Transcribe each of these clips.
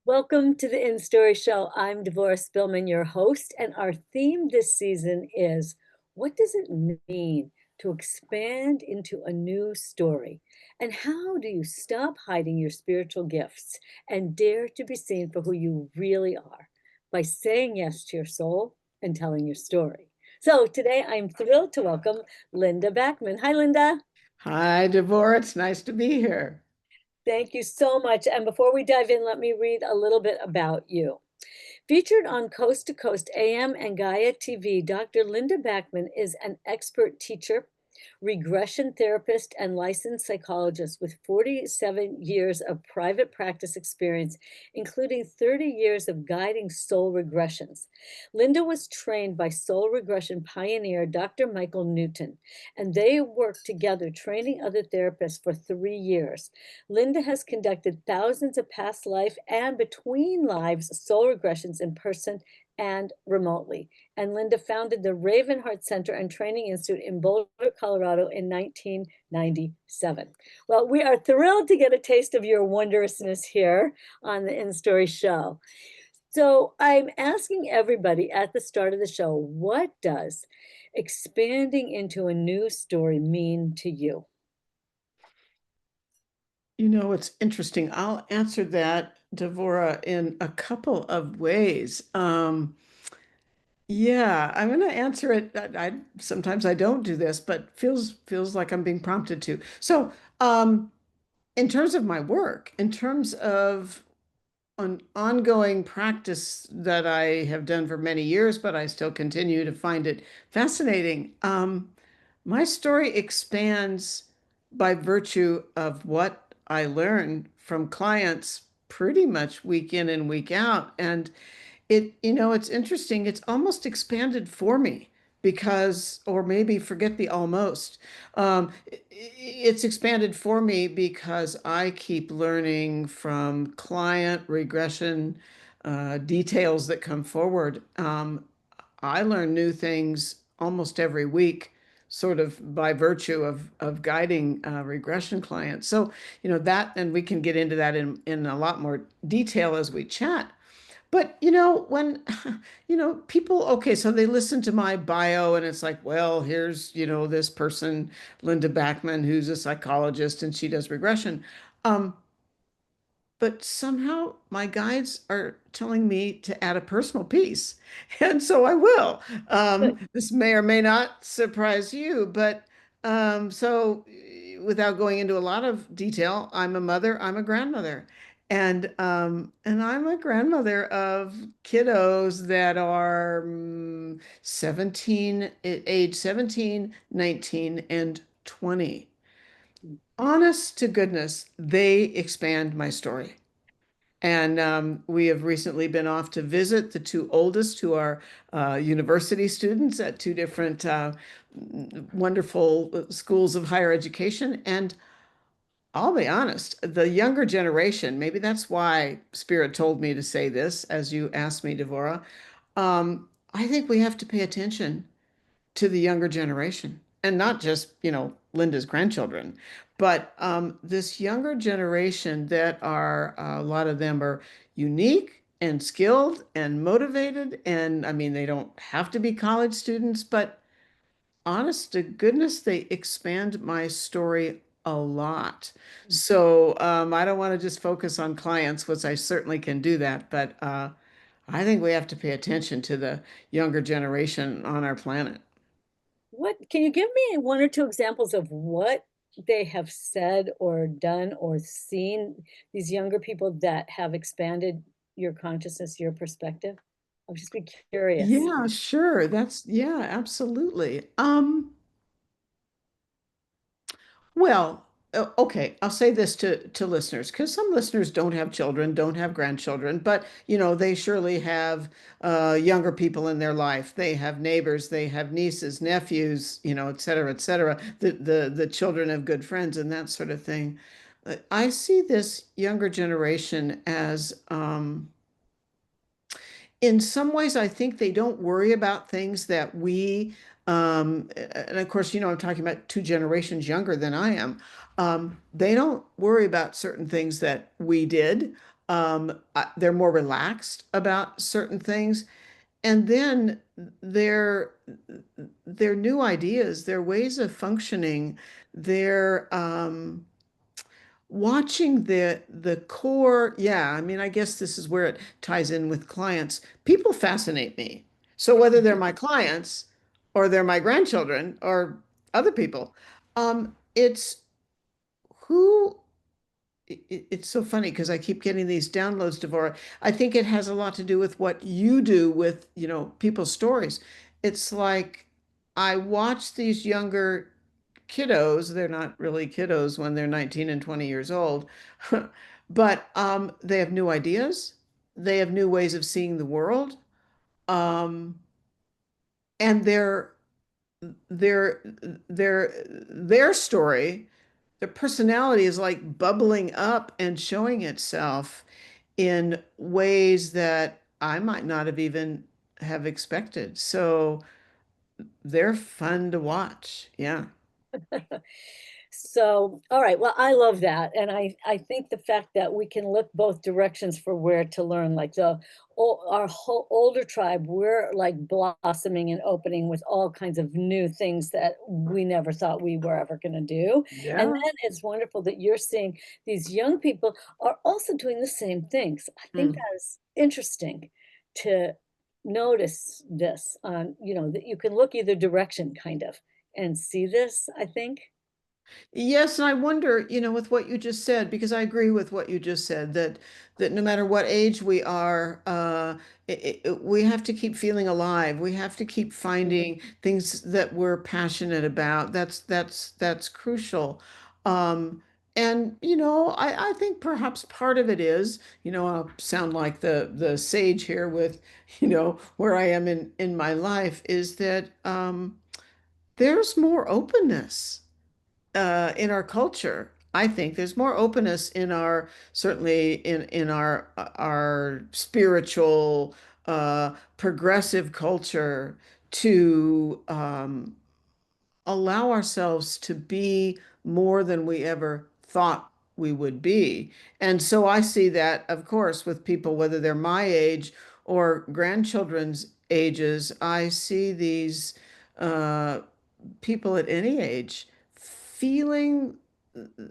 Welcome to the InStory show. I'm Devorah Spilman, your host, and our theme this season is what does it mean to expand into a new story? And how do you stop hiding your spiritual gifts and dare to be seen for who you really are by saying yes to your soul and telling your story? So today I'm thrilled to welcome Linda Backman. Hi, Linda. Hi, Devorah. It's nice to be here. Thank you so much. And before we dive in, let me read a little bit about you. Featured on Coast to Coast AM and Gaia TV, Dr. Linda Backman is an expert teacher, regression therapist, and licensed psychologist with 47 years of private practice experience, including 30 years of guiding soul regressions. Linda was trained by soul regression pioneer Dr. Michael Newton, and they worked together training other therapists for 3 years. Linda has conducted thousands of past life and between lives soul regressions in person and remotely. And Linda founded the Ravenheart Center and Training Institute in Boulder, Colorado in 1997. Well, we are thrilled to get a taste of your wondrousness here on the InStory show. So I'm asking everybody at the start of the show, what does expanding into a new story mean to you? It's interesting. I'll answer that, Devorah, in a couple of ways. Yeah, I'm going to answer it. Sometimes I don't do this, but feels like I'm being prompted to. So, in terms of my work, in terms of an ongoing practice that I have done for many years, but I still continue to find it fascinating. My story expands by virtue of what I learn from clients pretty much week in and week out. And it's interesting. It's almost expanded for me because, or maybe forget the almost. It's expanded for me because I keep learning from client regression details that come forward. I learn new things almost every week, sort of by virtue of guiding regression clients. So, that, and we can get into that in a lot more detail as we chat. But when people, okay, so they listen to my bio and it's like, well, here's, this person, Linda Backman, who's a psychologist and she does regression. Um, but somehow my guides are telling me to add a personal piece. And so I will. Good. This may or may not surprise you, but without going into a lot of detail, I'm a mother, I'm a grandmother. And I'm a grandmother of kiddos that are 17, age 17, 19, and 20. Honest to goodness, they expand my story. And we have recently been off to visit the two oldest, who are university students at two different wonderful schools of higher education. And I'll be honest, the younger generation, maybe that's why Spirit told me to say this, as you asked me, Devorah. I think we have to pay attention to the younger generation and not just, Linda's grandchildren, but this younger generation that are, a lot of them are unique and skilled and motivated. And I mean, they don't have to be college students, but honest to goodness, they expand my story a lot. So I don't want to just focus on clients, which I certainly can do that, but I think we have to pay attention to the younger generation on our planet. What can you give me one or two examples of what they have said or done or seen, these younger people that have expanded your consciousness, your perspective? I'll just be curious. Yeah, sure. Yeah, absolutely. Well, okay, I'll say this to listeners, because some listeners don't have children, don't have grandchildren, but they surely have younger people in their life. They have neighbors, they have nieces, nephews, et cetera, et cetera. The children have good friends and that sort of thing. I see this younger generation as in some ways, I think they don't worry about things that and of course, I'm talking about two generations younger than I am. They don't worry about certain things that we did. They're more relaxed about certain things. And then their their new ideas, their ways of functioning, their watching the core. Yeah, I mean, I guess this is where it ties in with clients. People fascinate me. So whether they're my clients or they're my grandchildren or other people, it's who it's so funny because I keep getting these downloads, Devorah. I think it has a lot to do with what you do with, people's stories. It's like I watch these younger kiddos. They're not really kiddos when they're 19 and 20 years old, but they have new ideas. They have new ways of seeing the world. Um, and their their story, their personality is like bubbling up and showing itself in ways that I might not have even have expected. So they're fun to watch. Yeah. So, all right. Well, I love that. And I think the fact that we can look both directions for where to learn, like our whole older tribe, we're like blossoming and opening with all kinds of new things that we never thought we were ever going to do. And Yeah. then it's wonderful that you're seeing these young people are also doing the same things. I think Mm. that is interesting to notice this that you can look either direction kind of and see this, I think. Yes, and I wonder, with what you just said, because I agree with what you just said, that no matter what age we are, we have to keep feeling alive. We have to keep finding things that we're passionate about. That's crucial. Um, and I think perhaps part of it is, I'll sound like the sage here with, where I am in my life, is that there's more openness in our culture. I think there's more openness in our certainly in our spiritual progressive culture to allow ourselves to be more than we ever thought we would be. And so I see that, of course, with people, whether they're my age or grandchildren's ages. I see these uh, people at any age feeling,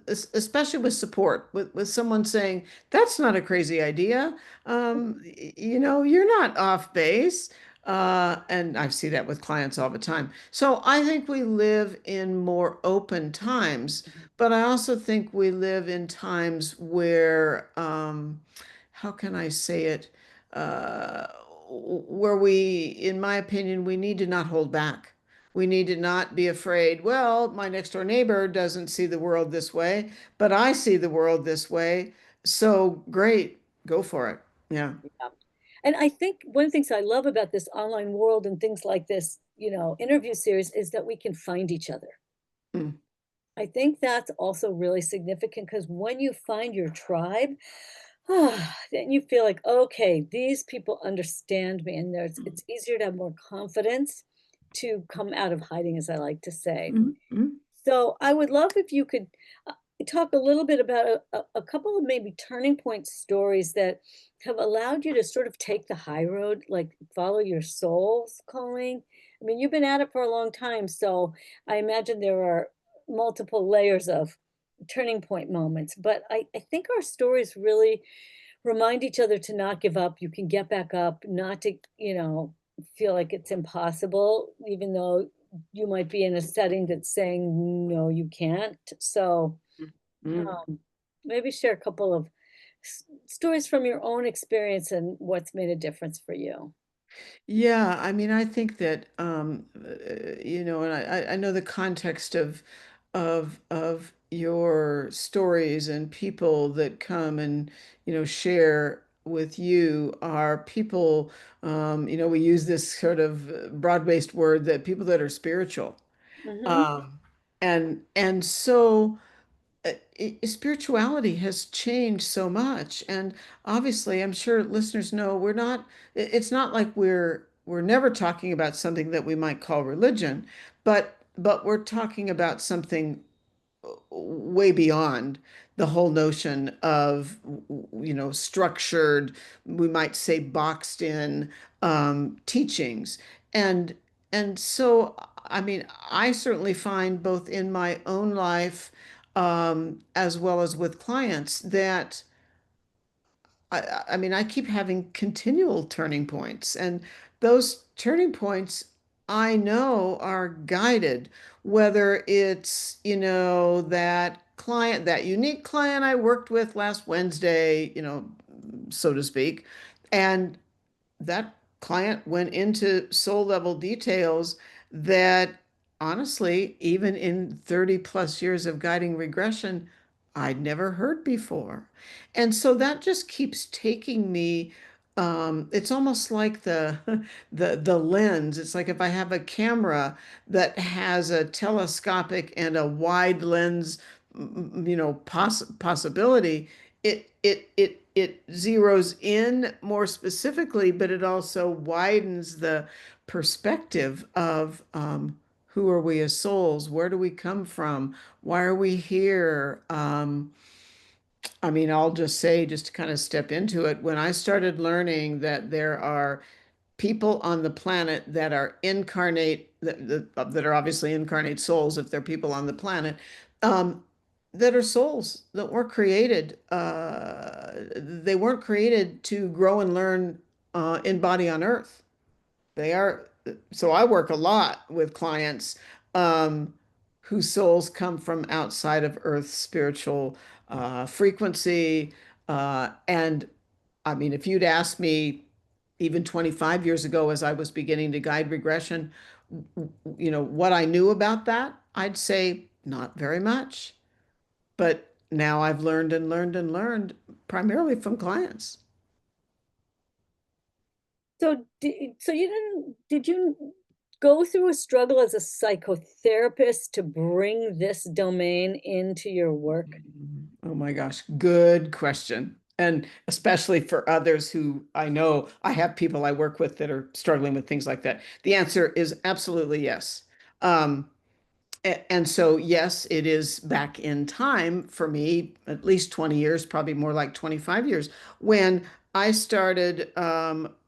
especially with support, with someone saying, that's not a crazy idea. You're not off base. And I see that with clients all the time. So I think we live in more open times, but I also think we live in times where, how can I say it? Where in my opinion, we need to not hold back. We need to not be afraid. Well, my next door neighbor doesn't see the world this way, but I see the world this way. So great, go for it. Yeah. Yeah. And I think one of the things I love about this online world and things like this, interview series is that we can find each other. Mm, I think that's also really significant because when you find your tribe, then you feel like, okay, these people understand me, and mm, it's easier to have more confidence to come out of hiding, as I like to say. mm, mm. So I would love if you could talk a little bit about a couple of maybe turning point stories that have allowed you to sort of take the high road, like follow your soul's calling. I mean, you've been at it for a long time, so I imagine there are multiple layers of turning point moments. But I think our stories really remind each other to not give up. You can get back up, not to, feel like it's impossible, even though you might be in a setting that's saying, no, you can't. So Mm. um, maybe share a couple of stories from your own experience and what's made a difference for you. Yeah, I mean, I think that and I know the context of your stories and people that come and share with you are people. We use this sort of broad-based word that people that are spiritual, Hmm. um, and so spirituality has changed so much. And obviously, I'm sure listeners know it's not like we're never talking about something that we might call religion, but we're talking about something way beyond the whole notion of, structured, we might say boxed in teachings. And and so, I mean, I certainly find both in my own life, as well as with clients that I mean, I keep having continual turning points, and those turning points I know are guided, whether it's, that client, that unique client I worked with last Wednesday, so to speak, and that client went into soul level details that honestly, even in 30 plus years of guiding regression, I'd never heard before. And so that just keeps taking me. It's almost like the the lens. It's like if I have a camera that has a telescopic and a wide lens, possibility, it zeroes in more specifically, but it also widens the perspective of, who are we as souls? Where do we come from? Why are we here? I mean, I'll just say, just to kind of step into it, when I started learning that there are people on the planet that are incarnate, that are obviously incarnate souls, if they're people on the planet, um, that are souls that weren't created. They weren't created to grow and learn in body on Earth. They are. So I work a lot with clients um, whose souls come from outside of Earth's spiritual frequency. And I mean, if you'd asked me even 25 years ago, as I was beginning to guide regression, what I knew about that, I'd say not very much. But now I've learned and learned and learned primarily from clients. So, did you go through a struggle as a psychotherapist to bring this domain into your work? Oh my gosh, good question. And especially for others who I know, I have people I work with that are struggling with things like that. The answer is absolutely yes. Um, and so, yes, it is back in time for me, at least 20 years, probably more like 25 years, when I started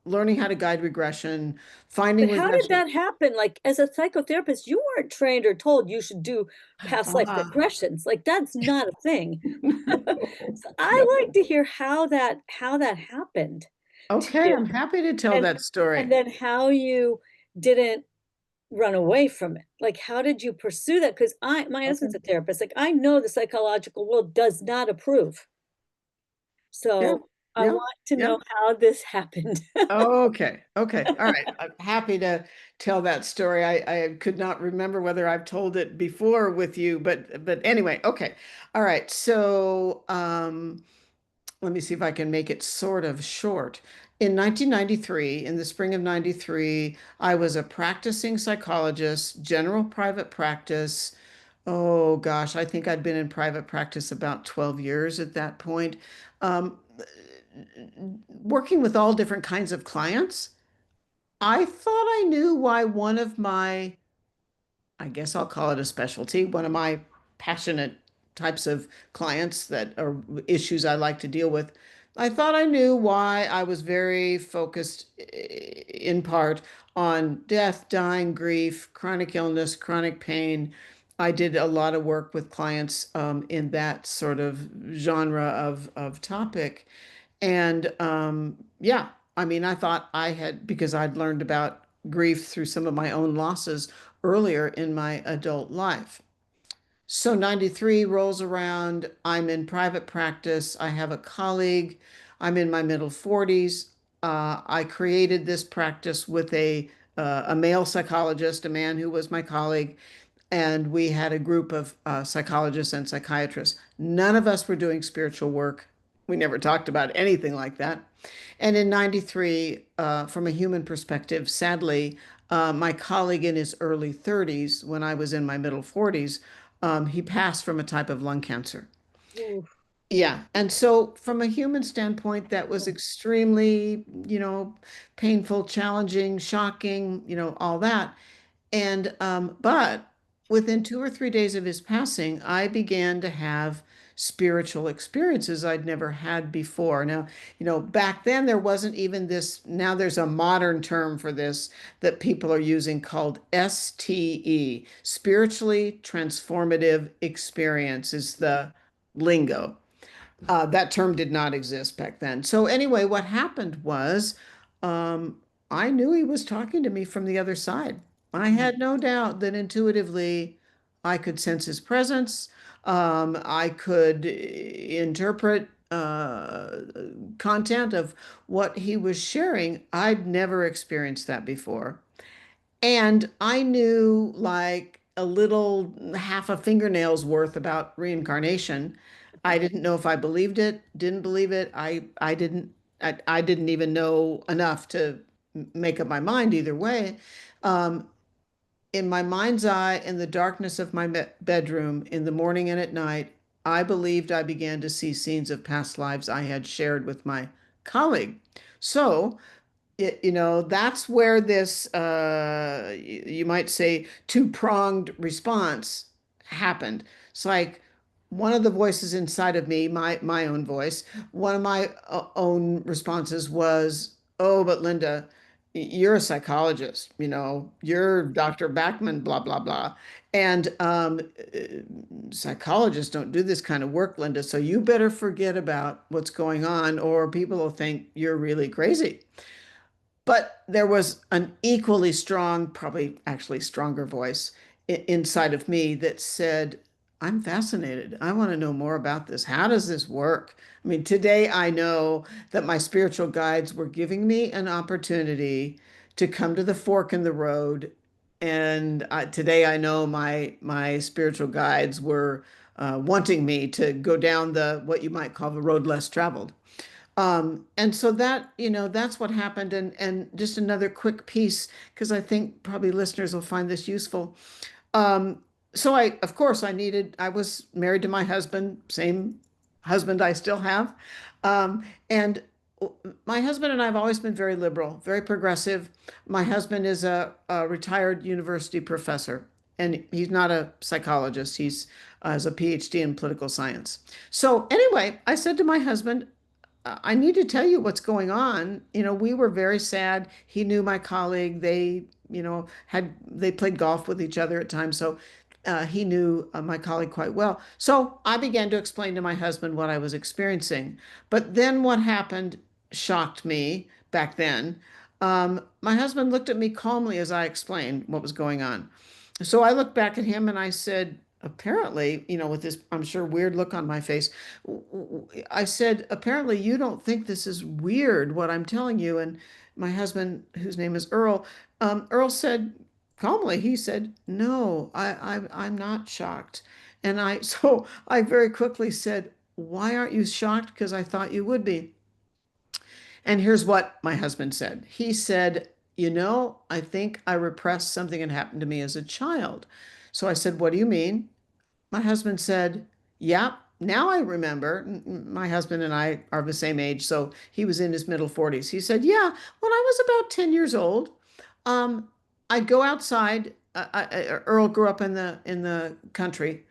learning how to guide regression, finding But how did regression. that happen? Like, as a psychotherapist, you weren't trained or told you should do past life Ah, regressions. Like, that's not a thing. no, So I like no. to hear how that happened to Okay, you, I'm happy to tell and that story. and then how you didn't run away from it. Like, how did you pursue that? Because my Okay. husband's a therapist. Like, I know the psychological world does not approve. Yeah, So I yeah, want to yeah. know how this happened. Okay. Okay. All right. I'm happy to tell that story. I could not remember whether I've told it before with you, but anyway, okay. All right. So let me see if I can make it sort of short. In 1993, in the spring of 93, I was a practicing psychologist, general private practice. Oh gosh, I think I'd been in private practice about 12 years at that point. Um, Working with all different kinds of clients. I thought I knew why one of my, I guess I'll call it a specialty, one of my passionate types of clients that are issues I like to deal with. I thought I knew why I was very focused in part on death, dying, grief, chronic illness, chronic pain. I did a lot of work with clients in that sort of genre of topic. And yeah, I mean, I thought I had, because I'd learned about grief through some of my own losses earlier in my adult life. So 93 rolls around. I'm in private practice. I have a colleague. I'm in my middle 40s. I created this practice with a male psychologist, a man who was my colleague, and we had a group of psychologists and psychiatrists. None of us were doing spiritual work. We never talked about anything like that. And in 93, from a human perspective, sadly, my colleague in his early 30s, when I was in my middle 40s, he passed from a type of lung cancer. Ooh. Yeah. And so, from a human standpoint, that was extremely, painful, challenging, shocking, all that. And, but within 2 or 3 days of his passing, I began to have spiritual experiences I'd never had before. Now, back then there wasn't even this, now there's a modern term for this that people are using called STE, spiritually transformative experience is the lingo. That term did not exist back then. So anyway, what happened was, um, I knew he was talking to me from the other side. I had no doubt that intuitively I could sense his presence. I could interpret content of what he was sharing. I'd never experienced that before. And I knew like a little half a fingernail's worth about reincarnation. I didn't know if I believed it, didn't believe it. I didn't even know enough to make up my mind either way. Um, in my mind's eye, in the darkness of my bedroom, in the morning and at night, I believed I began to see scenes of past lives I had shared with my colleague. So, that's where this, you might say, two-pronged response happened. It's like one of the voices inside of me, my own voice, one of my own responses was, "Oh, but Linda, you're a psychologist, you're Dr. Backman, blah, blah, blah." And psychologists don't do this kind of work, Linda, so you better forget about what's going on, or people will think you're really crazy. But there was an equally strong, probably actually stronger voice inside of me that said, I'm fascinated. I want to know more about this. How does this work? I mean, today I know that my spiritual guides were giving me an opportunity to come to the fork in the road. And today I know my spiritual guides were wanting me to go down the what you might call the road less traveled. And so that, that's what happened. And just another quick piece, because I think probably listeners will find this useful. Um, so of course, I was married to my husband, same husband I still have. And my husband and I have always been very liberal, very progressive. My husband is a retired university professor, and he's not a psychologist. He's has a PhD in political science. So anyway, I said to my husband, I need to tell you what's going on. We were very sad. He knew my colleague. They played golf with each other at times, so he knew my colleague quite well. So I began to explain to my husband what I was experiencing. But then what happened shocked me back then. My husband looked at me calmly as I explained what was going on. So I looked back at him and I said, apparently, with this, I'm sure, weird look on my face, I said, apparently you don't think this is weird, what I'm telling you. And my husband, whose name is Earl, Earl said calmly, he said, no, I'm not shocked. And so I very quickly said, why aren't you shocked? Because I thought you would be. And here's what my husband said. He said, I think I repressed something that happened to me as a child. So I said, what do you mean? My husband said, yeah, now I remember. My husband and I are the same age, so he was in his middle 40s. He said, yeah, when I was about 10 years old, um, I'd go outside. Earl grew up in the country.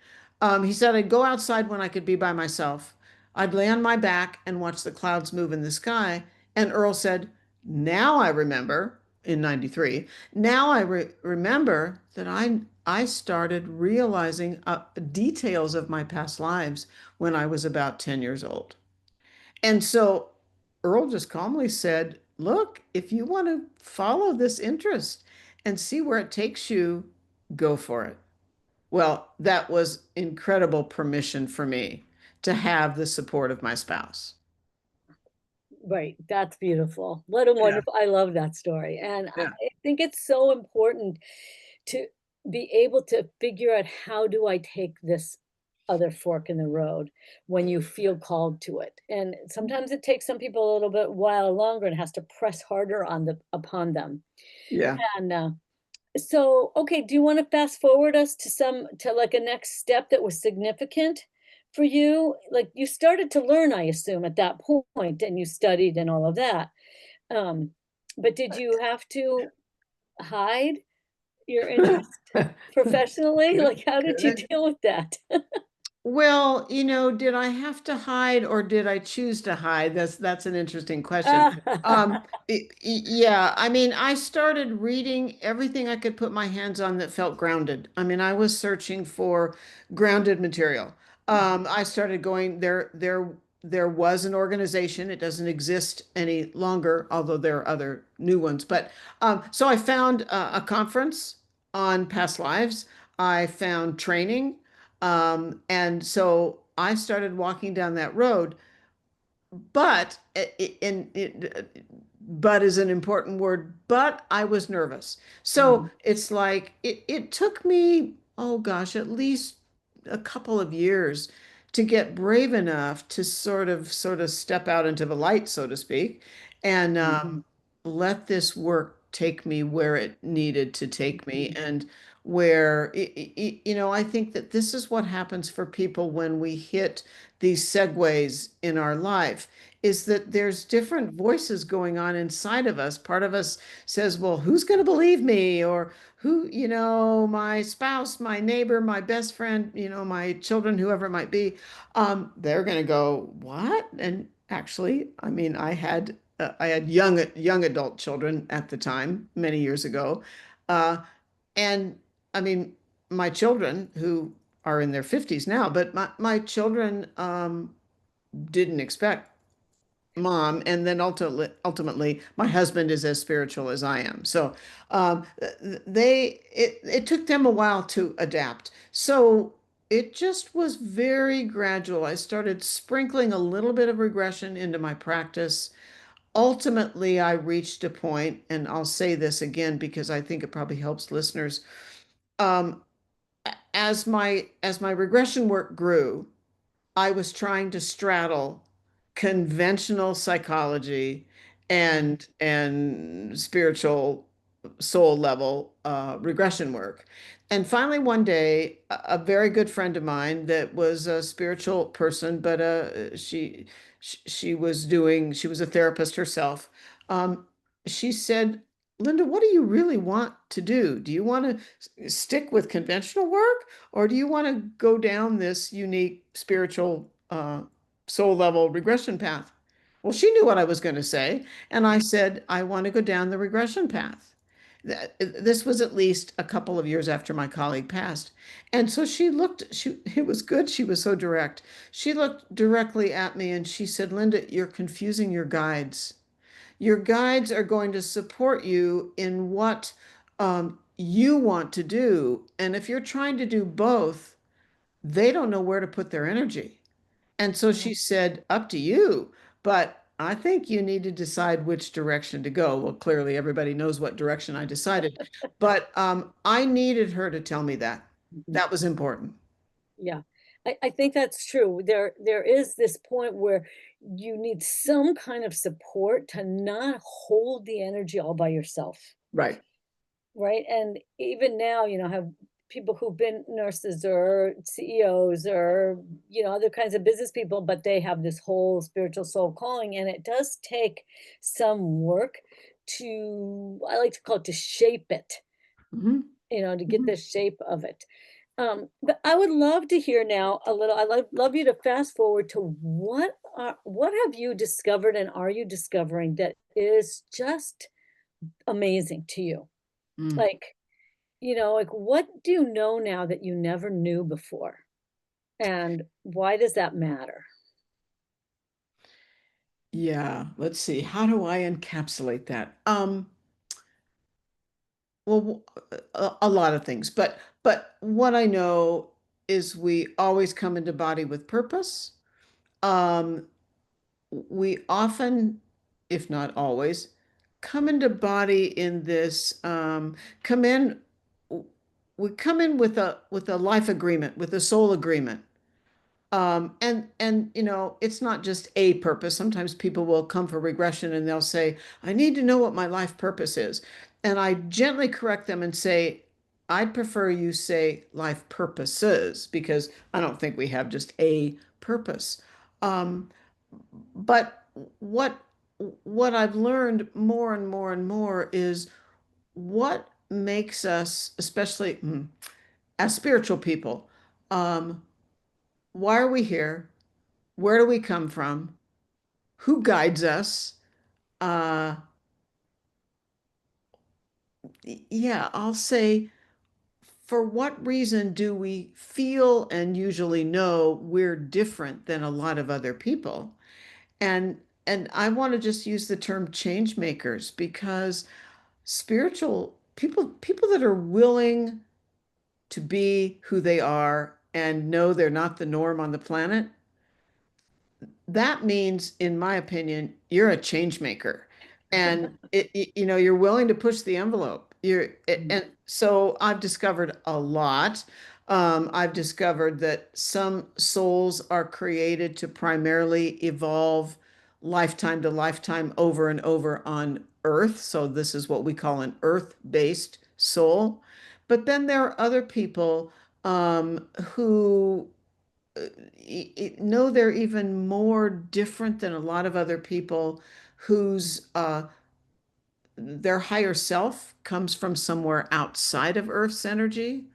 He said I'd go outside when I could be by myself. I'd lay on my back and watch the clouds move in the sky. And Earl said, now I remember in 93. Now I remember that I started realizing details of my past lives when I was about 10 years old. And so Earl just calmly said, look, if you want to follow this interest and see where it takes you, go for it. Well, that was incredible permission for me to have the support of my spouse. Right, that's beautiful. What a Yeah, wonderful, I love that story. And I yeah, think it's so important to be able to figure out, how do I take this other fork in the road when you feel called to it? And sometimes it takes some people a little bit while longer and has to press harder upon them. yeah. And so, okay, do you want to fast forward us to like a next step that was significant for you? Like, you started to learn, I assume, at that point, and you studied and all of that. Um, but did you have to hide? your interest professionally? Like, how did you Good. deal with that? Well, did I have to hide or did I choose to hide? That's an interesting question. Yeah, I mean, I started reading everything I could put my hands on that felt grounded. I mean, I was searching for grounded material. I started going there was an organization. It doesn't exist any longer, although there are other new ones. But so I found a conference on past lives. I found training. And so I started walking down that road, but but is an important word, but I was nervous. So Mhm, it's like it took me, oh gosh, at least a couple of years to get brave enough to sort of step out into the light, so to speak, and let this work take me where it needed to take me mhm, and where I think that this is what happens for people when we hit these segues in our life is that there's different voices going on inside of us. Part of us says, well, who's going to believe me? Or who, my spouse, my neighbor, my best friend, my children, whoever it might be, they're going to go, what? And actually, I mean, I had young adult children at the time, many years ago. Uh, and I mean, my children who are in their 50s now, but my children didn't expect mom, and then ultimately my husband is as spiritual as I am. So it took them a while to adapt. So it just was very gradual. I started sprinkling a little bit of regression into my practice. Ultimately, I reached a point, and I'll say this again because I think it probably helps listeners. Um, as my regression work grew, I was trying to straddle conventional psychology and spiritual soul level regression work. And finally, one day, a very good friend of mine that was a spiritual person, but she was a therapist herself. Um, she said, Linda, what do you really want to do? Do you want to stick with conventional work, or do you want to go down this unique spiritual soul level regression path? Well, she knew what I was going to say. And I said, I want to go down the regression path. This was at least a couple of years after my colleague passed. And so it was good. She was so direct. She looked directly at me and she said, Linda, you're confusing your guides. Your guides are going to support you in what you want to do. And if you're trying to do both, they don't know where to put their energy. And so mhm. she said, up to you. But I think you need to decide which direction to go. Well, clearly everybody knows what direction I decided. But I needed her to tell me that. Mhm. That was important. Yeah, I think that's true. There is this point where you need some kind of support to not hold the energy all by yourself, Right. right? And even now, have people who've been nurses or CEOs or other kinds of business people, but they have this whole spiritual soul calling, and it does take some work to, I like to call it, to shape it, Mhm. to get Mhm. the shape of it. But I would love to hear now a little. I'd love you to fast forward to what have you discovered and are you discovering that is just amazing to you? Mm. Like, like what do you know now that you never knew before? And why does that matter? Yeah, let's see. How do I encapsulate that? Well, a lot of things, but what I know is we always come into body with purpose. Um, we often, if not always, come into body in this come in we come in with a life agreement, with a soul agreement. And it's not just a purpose. Sometimes people will come for regression and they'll say, I need to know what my life purpose is. And I gently correct them and say, I'd prefer you say life purposes because I don't think we have just a purpose. Um, but what what I've learned more and more and more is what makes us, especially as spiritual people, um, why are we here? Where do we come from? Who guides us? Uh, yeah, I'll say, for what reason do we feel and usually know we're different than a lot of other people? And and I want to just use the term change makers because spiritual people that are willing to be who they are and know they're not the norm on the planet, that means, in my opinion, you're a change maker. And you're willing to push the envelope. And so I've discovered a lot. I've discovered that some souls are created to primarily evolve lifetime to lifetime over and over on Earth. So this is what we call an Earth-based soul. But then there are other people who know they're even more different than a lot of other people whose their higher self comes from somewhere outside of Earth's energy,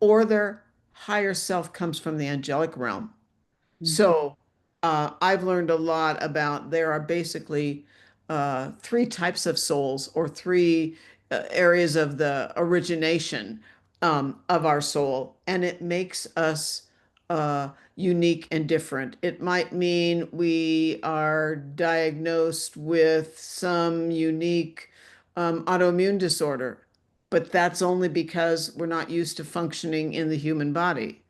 or their higher self comes from the angelic realm. Mhm. So I've learned a lot about there are basically three types of souls or three areas of the origination of our soul, and it makes us unique and different. It might mean we are diagnosed with some unique autoimmune disorder, but that's only because we're not used to functioning in the human body.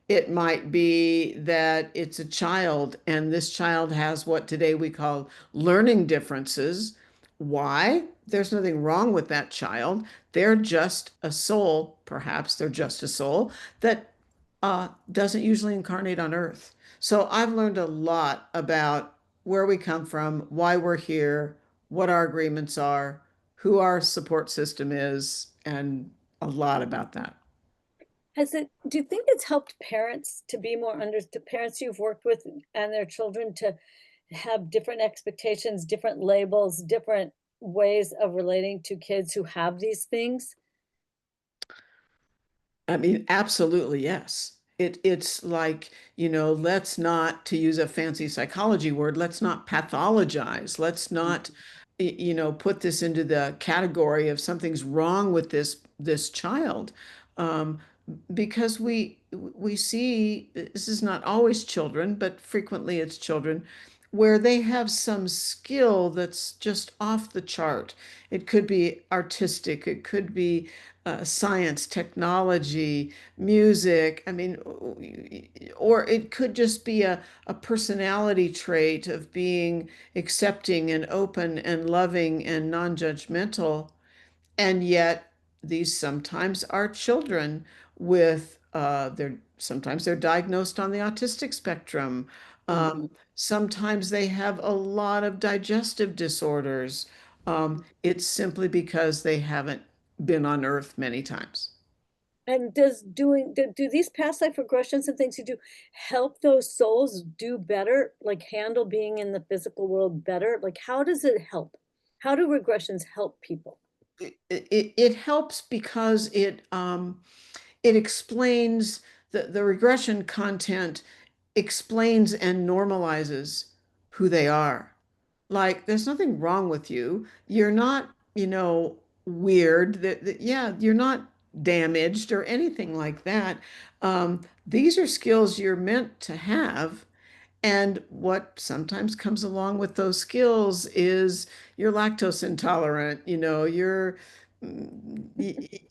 It might be that it's a child and this child has what today we call learning differences. Why? There's nothing wrong with that child. They're just a soul, perhaps they're just a soul that doesn't usually incarnate on Earth. So I've learned a lot about where we come from, why we're here, what our agreements are, who our support system is, and a lot about that. Do you think it's helped parents to be more to parents you've worked with and their children to have different expectations, different labels, different ways of relating to kids who have these things? I mean, absolutely, yes. It's like, let's not, to use a fancy psychology word, let's not pathologize. Let's not, put this into the category of something's wrong with this child. Um, because we see this is not always children, but frequently it's children where they have some skill that's just off the chart. It could be artistic, it could be science, technology, music. I mean, or it could just be a personality trait of being accepting and open and loving and non-judgmental. And yet, these sometimes are children with sometimes they're diagnosed on the autistic spectrum. Mhm. Sometimes they have a lot of digestive disorders. It's simply because they haven't been on Earth many times. And do these past life regressions and things you do help those souls do better, like handle being in the physical world better? Like, how does it help? How do regressions help people? It helps because it explains the regression content explains and normalizes who they are. Like, there's nothing wrong with you. You're not, weird. Yeah, you're not damaged or anything like that. These are skills you're meant to have. And what sometimes comes along with those skills is you're lactose intolerant, you're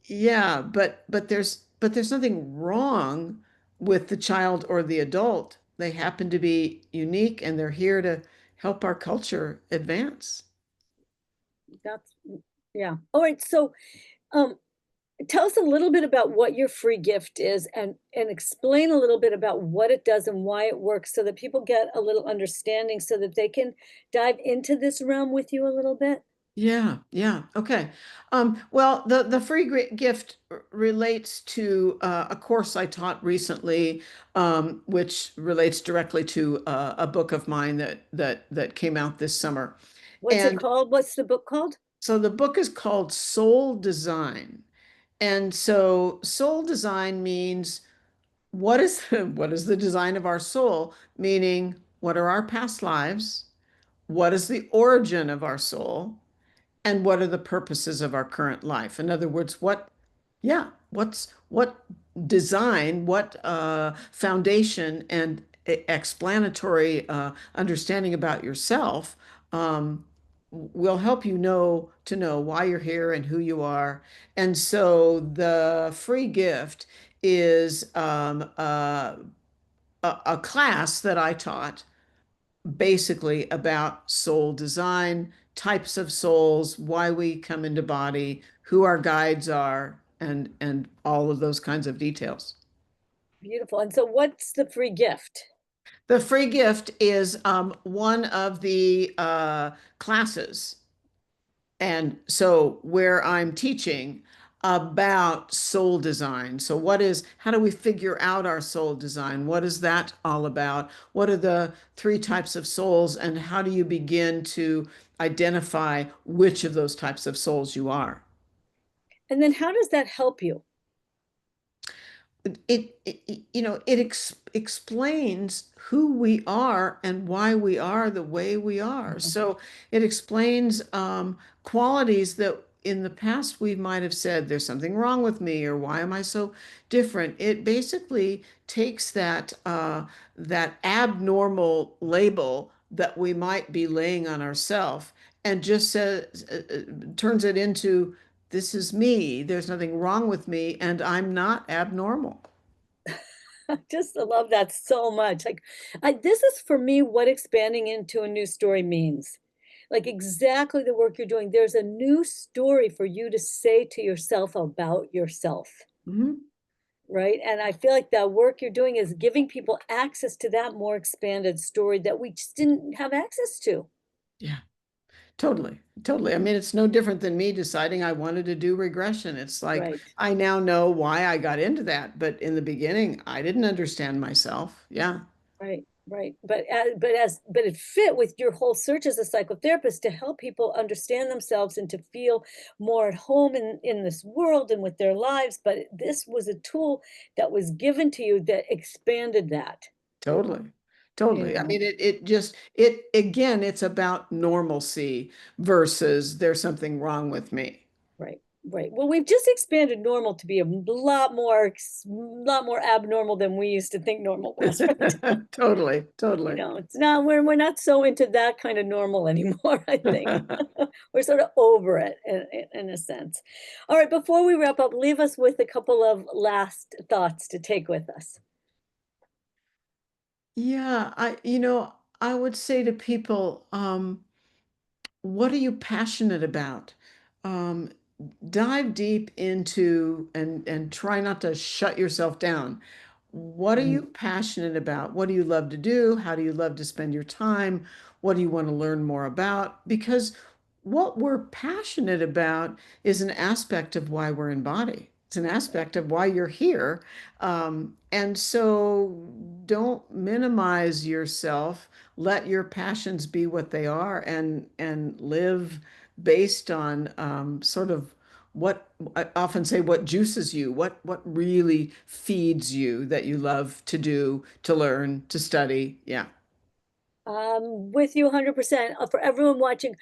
yeah, but there's nothing wrong with the child or the adult. They happen to be unique and they're here to help our culture advance. That's yeah. All right. So, um, tell us a little bit about what your free gift is and explain a little bit about what it does and why it works so that people get a little understanding so that they can dive into this realm with you a little bit. Yeah, yeah. Okay. Well, the free gift relates to a course I taught recently, which relates directly to a book of mine that came out this summer. What's it And called? What's the book called? So the book is called Soul Design. And so soul design means what is what is the design of our soul? Meaning, what are our past lives? What is the origin of our soul? And what are the purposes of our current life? In other words, yeah, what design, what foundation and explanatory understanding about yourself um, will help you know why you're here and who you are. And so the free gift is a class that I taught basically about soul design, types of souls, why we come into body, who our guides are, and all of those kinds of details. Beautiful. And so what's the free gift? The free gift is one of the classes. And so where I'm teaching about soul design. So how do we figure out our soul design? What is that all about? What are the three types of souls and how do you begin to identify which of those types of souls you are? And then how does that help you? It explains who we are and why we are the way we are. So it explains qualities that in the past we might have said there's something wrong with me or why am I so different. It basically takes that abnormal label that we might be laying on ourselves and just turns it into this is me. There's nothing wrong with me, and I'm not abnormal. I just love that so much. Like, this is for me what expanding into a new story means. Like exactly the work you're doing. There's a new story for you to say to yourself about yourself, Mhm. right? And I feel like that work you're doing is giving people access to that more expanded story that we just didn't have access to. Yeah, totally. Totally. I mean, it's no different than me deciding I wanted to do regression. It's like Right. I now know why I got into that, but in the beginning, I didn't understand myself. Yeah, Right, right. But it fit with your whole search as a psychotherapist to help people understand themselves and to feel more at home in this world and with their lives. But this was a tool that was given to you that expanded that, totally. you Totally. I know. mean, it just, it again, it's about normalcy versus there's something wrong with me. Right, right. Well, we've just expanded normal to be a lot more abnormal than we used to think normal was, right? Totally. Totally. It's not we're not so into that kind of normal anymore, I think. We're sort of over it in a sense. All right, before we wrap up, leave us with a couple of last thoughts to take with us. Yeah, I would say to people, what are you passionate about? Um, Dive deep into and try not to shut yourself down. What are you passionate about? What do you love to do? How do you love to spend your time? What do you want to learn more about? Because what we're passionate about is an aspect of why we're in body. It's an aspect of why you're here. And so don't minimize yourself. Let your passions be what they are and live based on sort of what I often say what juices you, what really feeds you that you love to do, to learn, to study. Yeah. With you 100%. For everyone watching,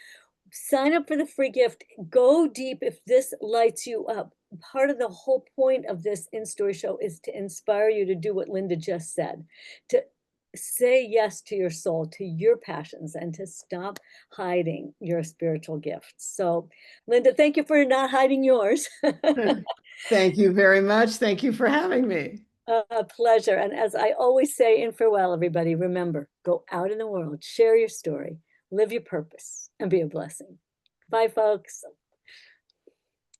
sign up for the free gift. Go deep if this lights you up. Part of the whole point of this in-story show is to inspire you to do what Linda just said, to say yes to your soul, to your passions, and to stop hiding your spiritual gifts. So, Linda, thank you for not hiding yours. Thank you very much. Thank you for having me. A pleasure. And as I always say in farewell, everybody, remember, go out in the world, share your story, live your purpose, and be a blessing. Bye, folks.